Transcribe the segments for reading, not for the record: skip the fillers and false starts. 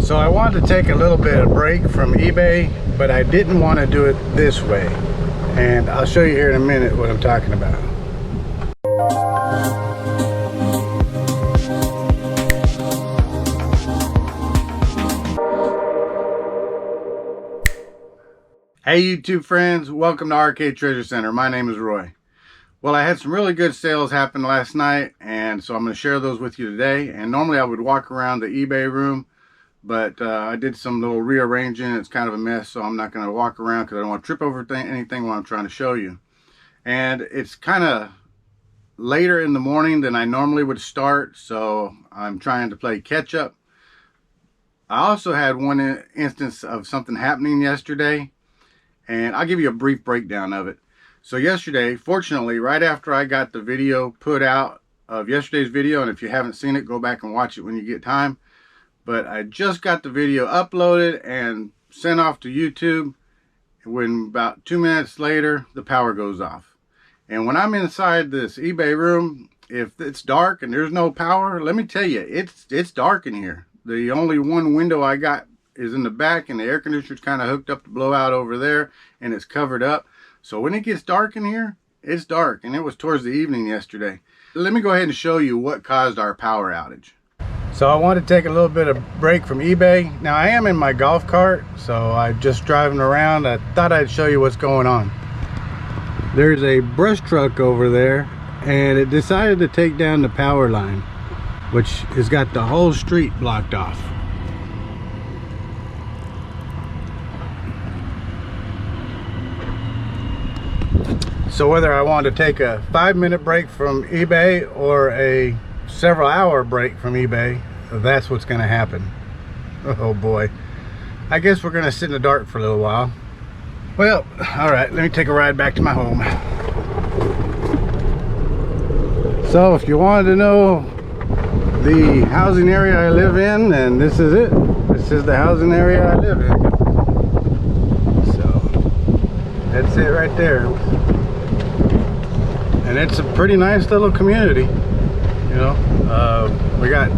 So I wanted to take a little bit of break from eBay, but I didn't want to do it this way. And I'll show you here in a minute what I'm talking about. Hey YouTube friends, welcome to Arcade Treasure Center. My name is Roy. Well, I had some really good sales happen last night, and so I'm going to share those with you today. And normally I would walk around the eBay room, but I did some little rearranging. It's kind of a mess, so I'm not going to walk around because I don't want to trip over anything while I'm trying to show you. And it's kind of later in the morning than I normally would start, so I'm trying to play catch up. I also had one instance of something happening yesterday, and I'll give you a brief breakdown of it. So yesterday, fortunately, right after I got the video put out of yesterday's video, and if you haven't seen it, go back and watch it when you get time. But I just got the video uploaded and sent off to YouTube. When about 2 minutes later, the power goes off. And when I'm inside this eBay room, if it's dark and there's no power, let me tell you, it's dark in here. The only one window I got is in the back, and the air conditioner's kind of hooked up to blow out over there, and it's covered up. So when it gets dark in here, it's dark, and it was towards the evening yesterday. Let me go ahead and show you what caused our power outage. So I wanted to take a little bit of break from eBay. Now I am in my golf cart, so I'm just driving around. I thought I'd show you what's going on. There's a brush truck over there, and it decided to take down the power line, which has got the whole street blocked off. So whether I want to take a 5-minute break from eBay or a several hour break from eBay, that's what's going to happen. Oh boy. I guess we're going to sit in the dark for a little while. Well, alright, let me take a ride back to my home. So if you wanted to know the housing area I live in, then this is it. This is the housing area I live in. So that's it right there. And it's a pretty nice little community, you know. We got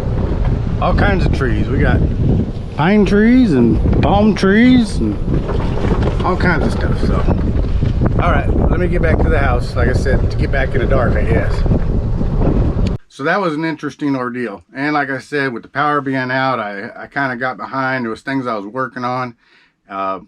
all kinds of trees. We got pine trees and palm trees and all kinds of stuff. So, all right, let me get back to the house. Like I said, to get back in the dark, I guess. So that was an interesting ordeal. And like I said, with the power being out, I kind of got behind. There was things I was working on.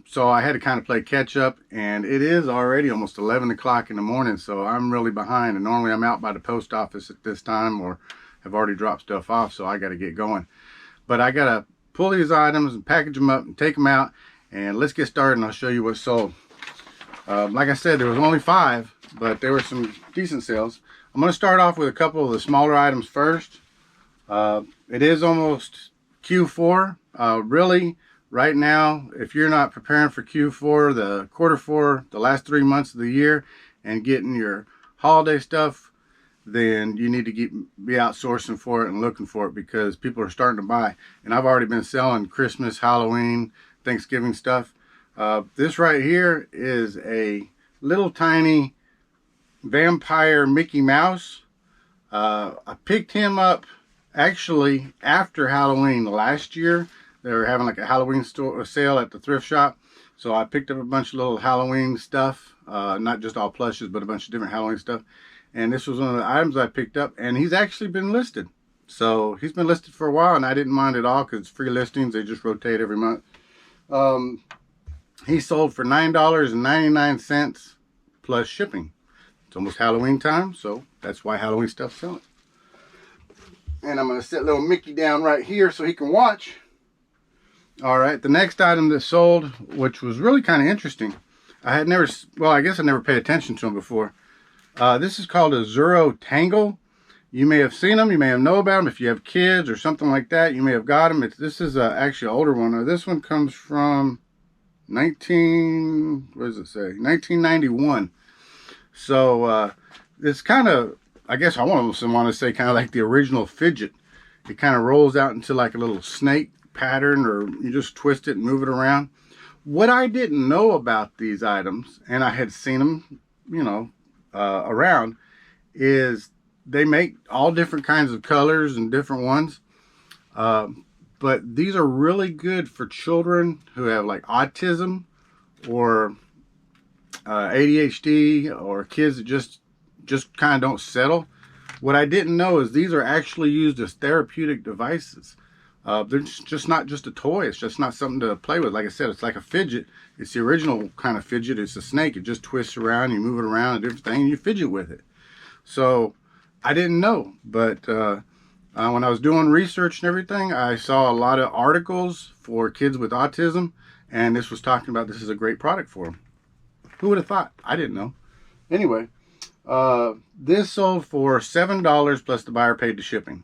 So I had to kind of play catch up, and it is already almost 11 o'clock in the morning, so I'm really behind. And normally I'm out by the post office at this time, or have already dropped stuff off, so I got to get going. But I got to pull these items and package them up and take them out, and let's get started, and I'll show you what's sold. Like I said, there was only 5, but there were some decent sales. I'm going to start off with a couple of the smaller items first. It is almost Q4. Really, right now, if you're not preparing for Q4, the quarter 4, the last 3 months of the year, and getting your holiday stuff, then you need to be out sourcing for it and looking for it, because people are starting to buy. And I've already been selling Christmas, Halloween, Thanksgiving stuff. This right here is a little tiny vampire Mickey Mouse. I picked him up actually after Halloween last year. They were having like a Halloween sale at the thrift shop. So I picked up a bunch of little Halloween stuff. Not just all plushes, but a bunch of different Halloween stuff. And this was one of the items I picked up. And he's actually been listed. So he's been listed for a while, and I didn't mind at all because it's free listings. They just rotate every month. He sold for $9.99 plus shipping. It's almost Halloween time, so that's why Halloween stuff's selling. And I'm going to set little Mickey down right here so he can watch. Alright, the next item that sold, which was really kind of interesting. I had never, well, I guess I never paid attention to them before. This is called a Zero Tangle. You may have seen them, you may have known about them. If you have kids or something like that, you may have got them. This is actually an older one. This one comes from 1991. So it's kind of, I guess I want to say kind of like the original fidget. It kind of rolls out into like a little snake pattern, or you just twist it and move it around. What I didn't know about these items, and I had seen them, you know, around, is they make all different kinds of colors and different ones. but these are really good for children who have like autism or ADHD, or kids that just kind of don't settle. What I didn't know is these are actually used as therapeutic devices. They're just not just a toy. It's just not something to play with. Like I said, it's like a fidget. It's the original kind of fidget. It's a snake. It just twists around. You move it around, a different thing, and you fidget with it. So I didn't know, but when I was doing research and everything, I saw a lot of articles for kids with autism, and this was talking about this is a great product for them. Who would have thought? I didn't know. Anyway, this sold for $7 plus the buyer paid the shipping.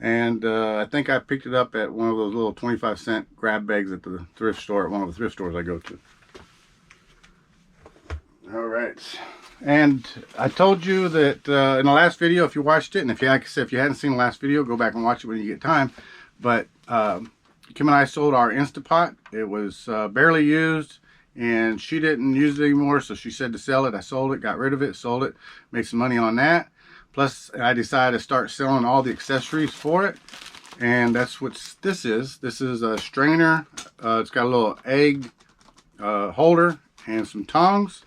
And I think I picked it up at one of those little 25-cent grab bags at the thrift store, at one of the thrift stores I go to. All right. And I told you that in the last video, if you watched it, and if you, like I said, if you hadn't seen the last video, go back and watch it when you get time. But Kim and I sold our Instapot. It was barely used, and she didn't use it anymore, so she said to sell it. I sold it, got rid of it, sold it, made some money on that. Plus, I decided to start selling all the accessories for it, and that's what this is. This is a strainer. It's got a little egg holder and some tongs.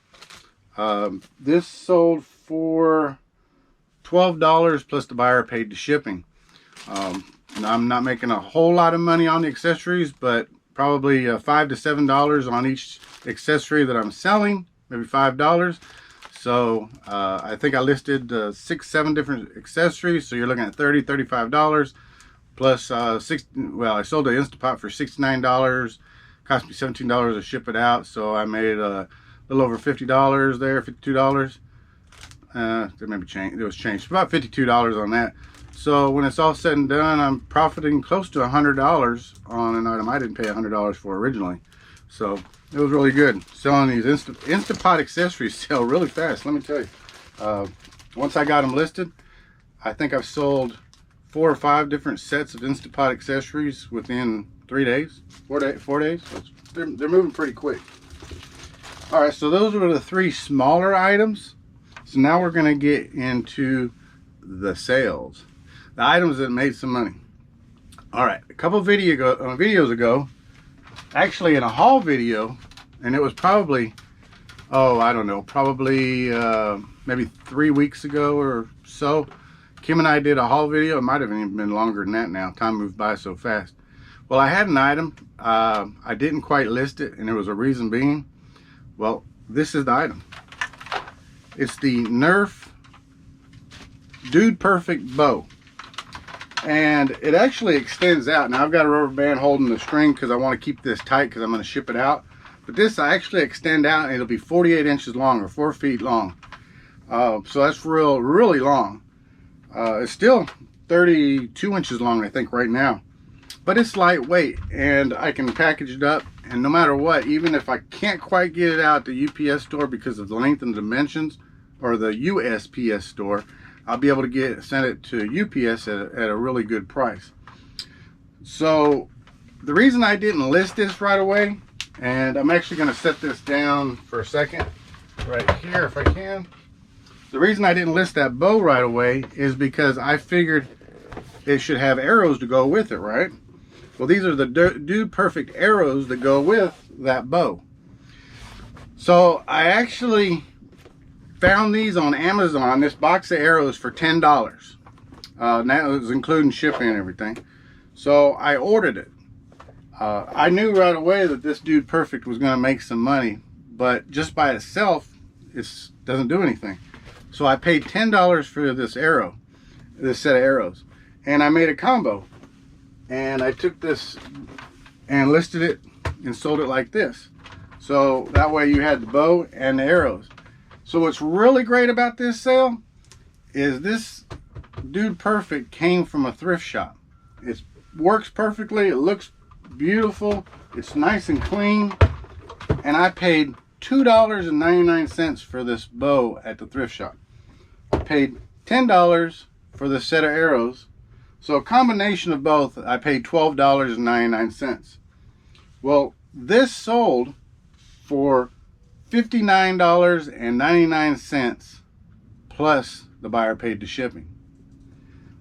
This sold for $12 plus the buyer paid the shipping. And I'm not making a whole lot of money on the accessories, but probably $5 to $7 on each accessory that I'm selling, maybe $5. So I think I listed 6-7 different accessories, so you're looking at $30 $35 plus well, I sold the Instapot for $69. Cost me $17 to ship it out, so I made a little over $50 there, $52. There maybe change, it was changed, about $52 on that. So when it's all said and done, I'm profiting close to $100 on an item I didn't pay $100 for originally. So it was really good. Selling these Instapot accessories sell really fast, let me tell you. Once I got them listed, I think I've sold 4 or 5 different sets of Instapot accessories within 3 days, 4 days. So they're moving pretty quick. All right, so those were the 3 smaller items. So now we're gonna get into the sales, the items that made some money. All right, a couple videos ago, actually in a haul video, and it was probably, oh, I don't know, probably maybe 3 weeks ago or so, Kim and I did a haul video. It might have even been longer than that now. Time moves by so fast. Well, I had an item. I didn't quite list it, and there was a reason being. Well, this is the item. It's the Nerf Dude Perfect bow. And it actually extends out. Now I've got a rubber band holding the string because I want to keep this tight because I'm going to ship it out. But this I actually extend out, and it'll be 48 inches long, or 4 feet long. So that's really long. It's still 32 inches long, I think, right now. But it's lightweight, and I can package it up, and no matter what, even if I can't quite get it out at the UPS store because of the length and dimensions, or the USPS store, I'll be able to send it to UPS at a really good price. So the reason I didn't list this right away, and I'm actually going to set this down for a second right here if I can. The reason I didn't list that bow right away is because I figured it should have arrows to go with it, right? Well, these are the Dude Perfect arrows that go with that bow. So I actually found these on Amazon, this box of arrows, for $10. That was including shipping and everything. So I ordered it. I knew right away that this Dude Perfect was going to make some money, but just by itself, it doesn't do anything. So I paid $10 for this set of arrows, and I made a combo. And I took this and listed it and sold it like this. So that way you had the bow and the arrows. So what's really great about this sale is this Dude Perfect came from a thrift shop. It works perfectly, it looks beautiful, it's nice and clean, and I paid $2.99 for this bow at the thrift shop. I paid $10 for this set of arrows. So a combination of both, I paid $12.99. Well, this sold for $59.99 plus the buyer paid the shipping.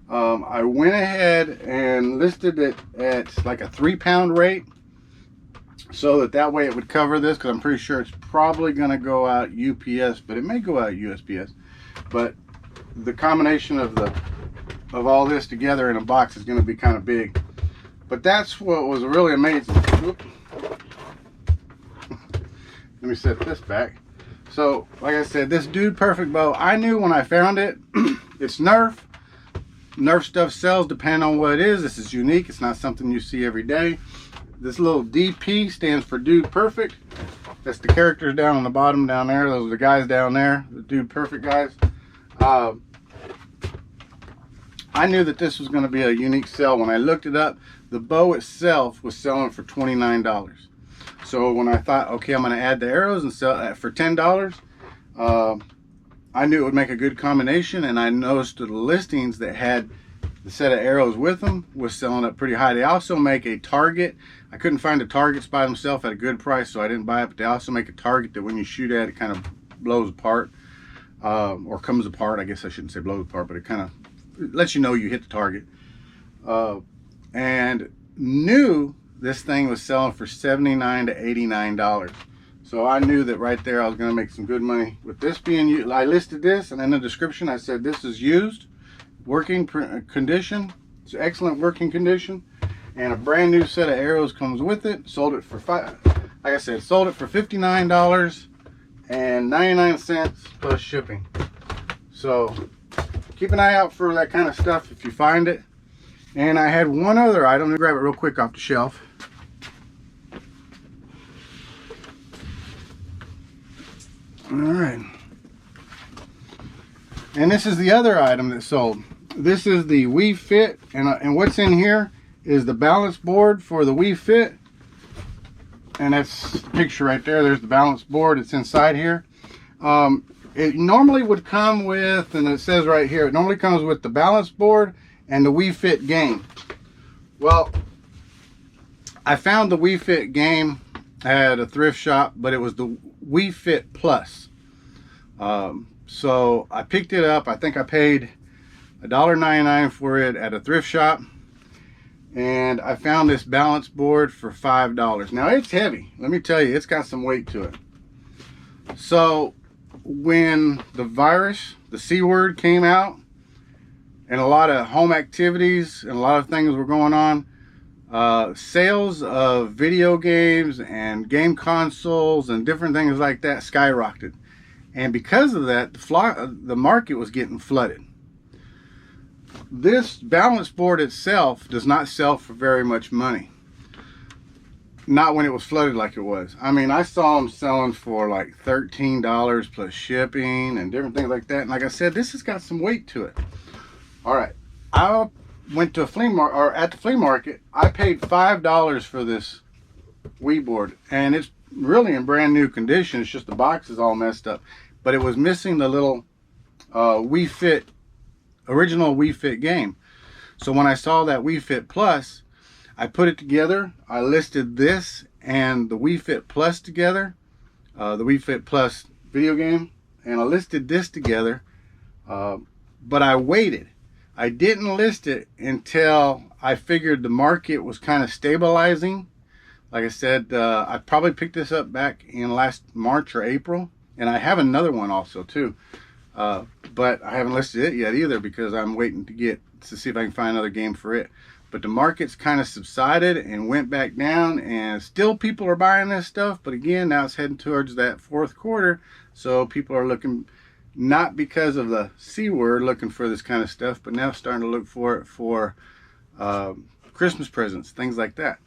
I went ahead and listed it at like a 3-pound rate, so that way it would cover this, because I'm pretty sure it's probably going to go out UPS, but it may go out USPS. But the combination of all this together in a box is going to be kind of big. But that's what was really amazing. Whoop. Let me set this back. So, like I said, this Dude Perfect bow, I knew when I found it, it's Nerf. Nerf stuff sells depending on what it is. This is unique. It's not something you see every day. This little DP stands for Dude Perfect. That's the characters down on the bottom down there. Those are the guys down there, the Dude Perfect guys. I knew that this was going to be a unique sell. When I looked it up, the bow itself was selling for $29. So when I thought, okay, I'm going to add the arrows and sell it for $10, I knew it would make a good combination, and I noticed the listings that had the set of arrows with them was selling up pretty high. They also make a target. I couldn't find the targets by themselves at a good price, so I didn't buy it, but they also make a target that when you shoot at it kind of blows apart, or comes apart. I guess I shouldn't say blows apart, but it kind of lets you know you hit the target. And knew this thing was selling for $79 to $89. So I knew that right there I was going to make some good money with this being used. I listed this, and in the description I said this is used, working condition. It's excellent working condition, and a brand new set of arrows comes with it. Sold it for sold it for $59.99 plus shipping. So keep an eye out for that kind of stuff if you find it. And I had one other item. Let me grab it real quick off the shelf. All right. And this is the other item that sold. This is the Wii Fit, and what's in here is the balance board for the Wii Fit. And that's the picture right there. There's the balance board. It's inside here. It normally would come with, and it says right here, it normally comes with the balance board and the Wii Fit game. Well, I found the Wii Fit game at a thrift shop, but it was the Wii Fit Plus. So I picked it up. I think I paid $1.99 for it at a thrift shop, and I found this balance board for $5. Now it's heavy. Let me tell you, it's got some weight to it. So when the virus, the C word, came out, and a lot of home activities and a lot of things were going on, sales of video games and game consoles and different things like that skyrocketed. And because of that, the market was getting flooded. This balance board itself does not sell for very much money. Not when it was flooded like it was. I mean, I saw them selling for like $13 plus shipping and different things like that. And like I said, this has got some weight to it. All right, I went to a flea market, or at the flea market, I paid $5 for this Wii board, and it's really in brand new condition. It's just the box is all messed up, but it was missing the little Wii Fit, original Wii Fit game. So when I saw that Wii Fit Plus, I put it together. I listed this and the Wii Fit Plus together, the Wii Fit Plus video game, and I listed this together, but I waited. I didn't list it until I figured the market was kind of stabilizing. Like I said, I probably picked this up back in last March or April, and I have another one also too, but I haven't listed it yet either because I'm waiting to see if I can find another game for it. But the market's kind of subsided and went back down, and still people are buying this stuff, but again, now it's heading towards that fourth quarter, so people are looking, not because of the C word, looking for this kind of stuff, but now starting to look for it for Christmas presents, things like that.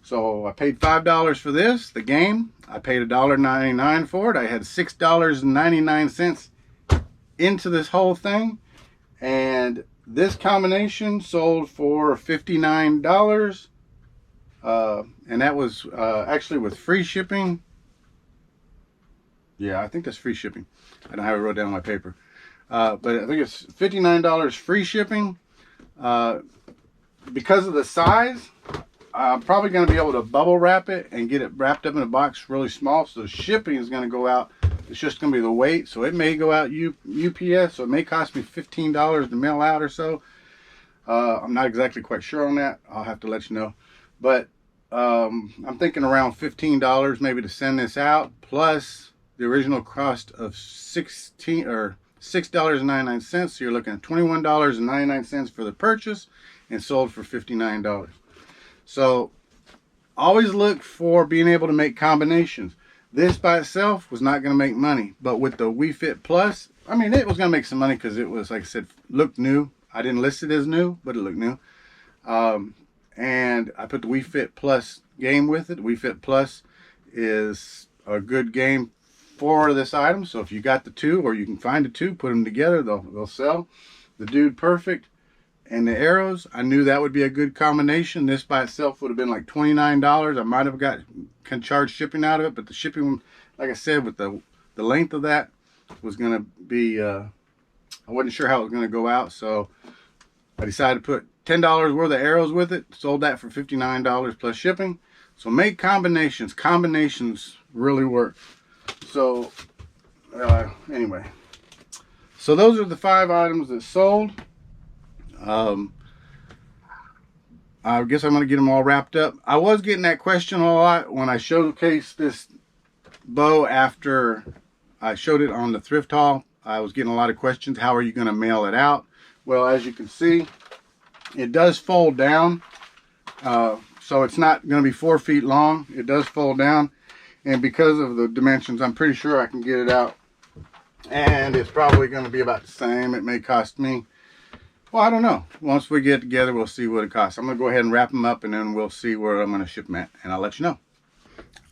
So I paid $5 for this, the game. I paid $1.99 for it. I had $6.99 into this whole thing, and this combination sold for $59, and that was actually with free shipping. Yeah, I think that's free shipping. I don't have it wrote down on my paper, but I think it's $59 free shipping. Because of the size, I'm probably going to be able to bubble wrap it and get it wrapped up in a box really small, so the shipping is going to go out. It's just going to be the weight, so it may go out UPS, so it may cost me $15 to mail out or so. I'm not exactly quite sure on that. I'll have to let you know. But I'm thinking around $15 maybe to send this out, plus the original cost of $6.99. So you're looking at $21.99 for the purchase, and sold for $59. So always look for being able to make combinations. This by itself was not going to make money, but with the Wii Fit Plus, I mean, it was going to make some money because it was, like I said, looked new. I didn't list it as new, but it looked new. And I put the Wii Fit Plus game with it. Wii Fit Plus is a good game for this item. So if you got the two, or you can find the two, put them together, they'll sell. The Dude Perfect and the arrows, I knew that would be a good combination. This by itself would have been like $29. I might have can charge shipping out of it, but the shipping, like I said, with the length of that was going to be, I wasn't sure how it was going to go out, so I decided to put $10 worth of arrows with it. Sold that for $59 plus shipping. So make combinations. Combinations really work. So anyway, so those are the 5 items that sold. I guess I'm going to get them all wrapped up. I was getting that question a lot when I showcased this bow after I showed it on the thrift haul. I was getting a lot of questions. How are you going to mail it out? Well, as you can see, it does fold down. So it's not going to be 4 feet long. It does fold down. And because of the dimensions, I'm pretty sure I can get it out. And it's probably going to be about the same. It may cost me, well, I don't know. Once we get together, we'll see what it costs. I'm going to go ahead and wrap them up, and then we'll see where I'm going to ship them at, and I'll let you know.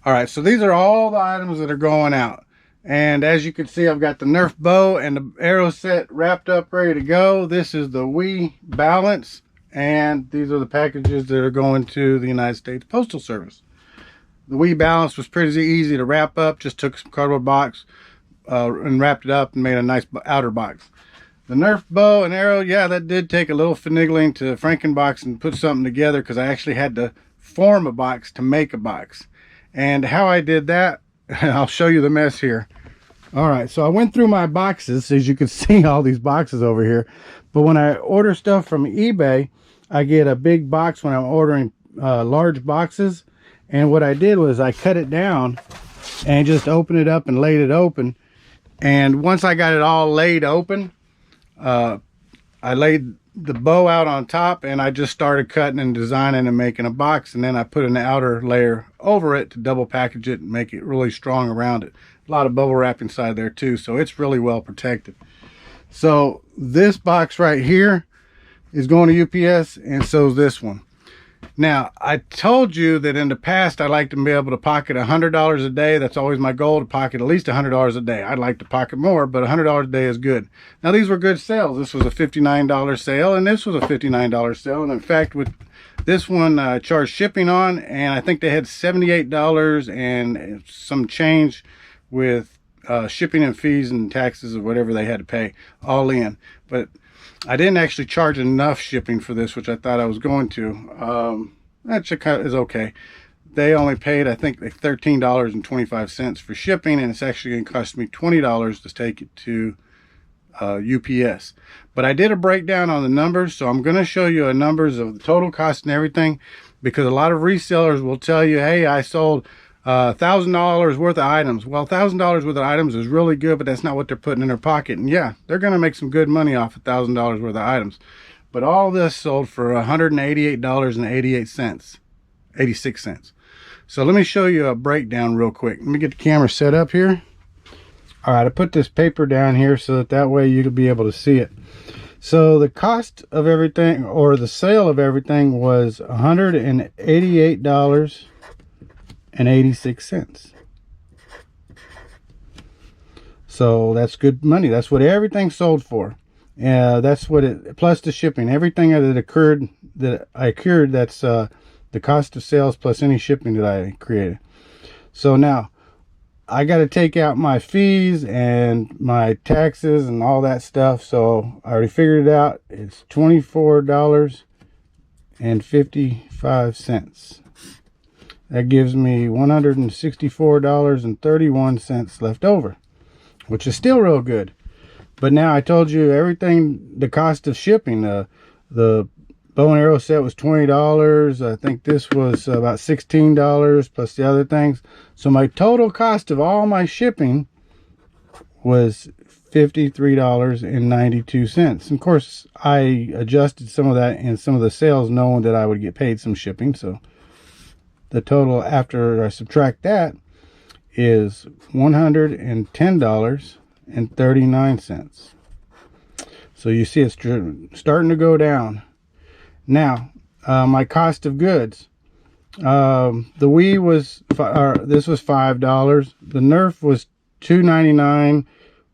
All right, so these are all the items that are going out. And as you can see, I've got the Nerf bow and the arrow set wrapped up, ready to go. This is the Wii Balance, and these are the packages that are going to the United States Postal Service. The Wii Balance was pretty easy to wrap up. Just took some cardboard box and wrapped it up and made a nice outer box. The Nerf bow and arrow, yeah, that did take a little finagling to Frankenbox and put something together, because I actually had to form a box to make a box. And how I did that, I'll show you the mess here. All right, so I went through my boxes. As you can see, all these boxes over here. But when I order stuff from eBay, I get a big box when I'm ordering large boxes. And what I did was I cut it down and just opened it up and laid it open. And once I got it all laid open, I laid the bow out on top, and I just started cutting and designing and making a box. And then I put an outer layer over it to double package it and make it really strong around it. A lot of bubble wrap inside there too, so it's really well protected. So this box right here is going to UPS, and so is this one. Now, I told you that in the past I like to be able to pocket $100 a day. That's always my goal, to pocket at least $100 a day. I'd like to pocket more, but $100 a day is good. Now, these were good sales. This was a $59 sale, and this was a $59 sale. And in fact, with this one, I charged shipping on, and I think they had $78 and some change with shipping and fees and taxes or whatever they had to pay all in. But I didn't actually charge enough shipping for this, which I thought I was going to. That is okay. They only paid, I think, like $13.25 for shipping, and it's actually going to cost me $20 to take it to UPS. But I did a breakdown on the numbers, so I'm going to show you numbers of the total cost and everything, because a lot of resellers will tell you, hey, I sold $1,000 worth of items. Well, $1,000 worth of items is really good, but that's not what they're putting in their pocket. And yeah, they're going to make some good money off of $1,000 worth of items. But all this sold for $188.88, 86 cents. So let me show you a breakdown real quick. Let me get the camera set up here. All right, I put this paper down here so that way you'll be able to see it. So the cost of everything, or the sale of everything, was $188.86. So that's good money. That's what everything sold for. That's what it, plus the shipping, everything that I incurred, that's the cost of sales plus any shipping that I created. So now I got to take out my fees and my taxes and all that stuff. So I already figured it out. It's $24.55. That gives me $164.31 left over, which is still real good. But now I told you everything, the cost of shipping, the bow and arrow set was $20. I think this was about $16 plus the other things. So my total cost of all my shipping was $53.92. Of course, I adjusted some of that in some of the sales, knowing that I would get paid some shipping. So the total after I subtract that is $110.39. So you see it's starting to go down. Now, my cost of goods. The Wii was, this was $5. The Nerf was $2.99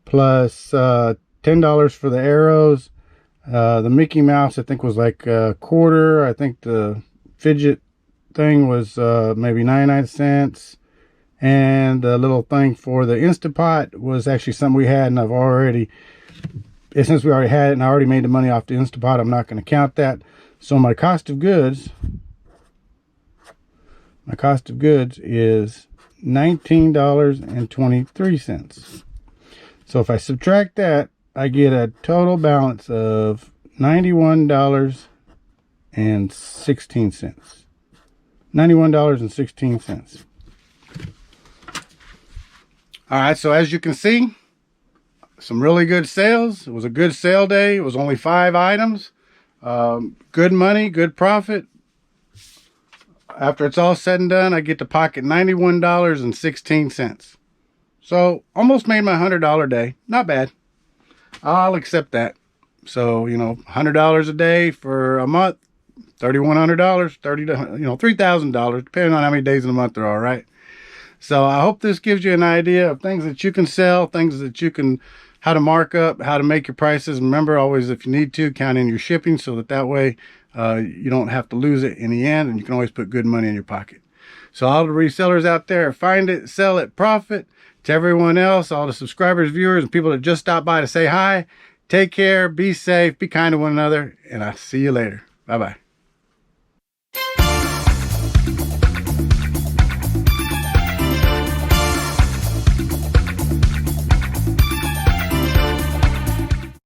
plus $10 for the arrows. The Mickey Mouse I think was like a quarter. I think the fidget thing was maybe 99 cents. And the little thing for the Instapot was actually something we had, and I've already, since we already had it and I already made the money off the Instapot, I'm not going to count that. So my cost of goods is $19.23. So if I subtract that, I get a total balance of $91.16. $91.16. All right, so as you can see, some really good sales. It was a good sale day. It was only 5 items. Good money, good profit. After it's all said and done, I get to pocket $91.16. So almost made my $100 day. Not bad. I'll accept that. So, you know, $100 a day for a month, $3,100, $3,000, depending on how many days in the month there are, right? So I hope this gives you an idea of things that you can sell, things that you can, how to mark up, how to make your prices. Remember, always, if you need to, count in your shipping so that way you don't have to lose it in the end, and you can always put good money in your pocket. So all the resellers out there, find it, sell it, profit. To everyone else, all the subscribers, viewers, and people that just stopped by to say hi, take care, be safe, be kind to one another, and I'll see you later. Bye-bye.